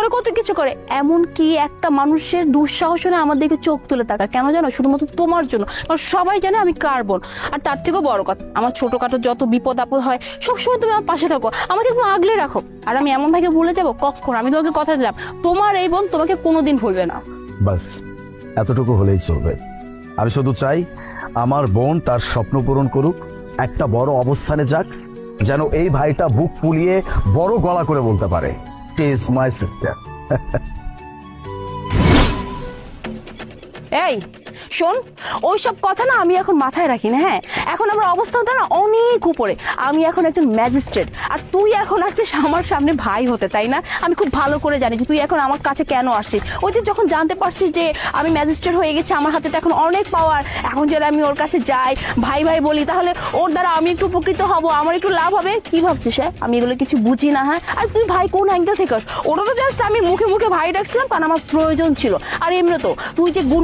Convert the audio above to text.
আরো কত কিছু করে। এমন কি একটা মানুষের দুঃসাহস হলে আমার দিকে চোখ তুলে তাকায় কেন জানো? শুধুমাত্র তোমার জন্য, কারণ সবাই জানে আমি কার বোন। আর তার থেকেও বড় কথা, আমার ছোটখাটো যত বিপদ আপদ হয় সবসময় তুমি আমার পাশে থাকো, আমাকে একটু আগলে রাখো। আর আমি এমন ভাবে ভুলে যাবো কখন? আমি তোমাকে কথা দিলাম, তোমার এই বোন তোমাকে কোনোদিন ভুলবে না। বাস এতটুকু হলেই চলবে। আমি শুধু চাই আমার বোন তার স্বপ্ন পূরণ করুক, একটা বড় অবস্থানে যাক, যেন এই ভাইটা বুক ফুলিয়ে বড় গলা করে বলতে পারে শি ইজ মাই সিস্টার। এই শোন, ওইসব কথা না আমি এখন মাথায় রাখি না। হ্যাঁ, এখন আমার অবস্থানটা না অনেক উপরে, আমি এখন একজন ম্যাজিস্ট্রেট, আর তুই এখন আসছিস আমার সামনে ভাই হতে, তাই না? আমি খুব ভালো করে জানি যে তুই এখন আমার কাছে কেন আসছিস। ওই যে যখন জানতে পারছিস যে আমি ম্যাজিস্ট্রেট হয়ে গেছি, আমার হাতে তো এখন অনেক পাওয়ার, এখন যদি আমি ওর কাছে যাই ভাই ভাই বলি, তাহলে ওর দ্বারা আমি একটু উপকৃত হব, আমার একটু লাভ হবে। কি ভাবছিস? হ্যাঁ, আমি এগুলো কিছু বুঝি না। হ্যাঁ, আর তুই ভাই কোন অ্যাঙ্গেল থেকে আস? ওটা তো জাস্ট আমি মুখে মুখে ভাই ডাকছিলাম কারণ আমার প্রয়োজন ছিল। আর এমনি তো তুই যে গুণ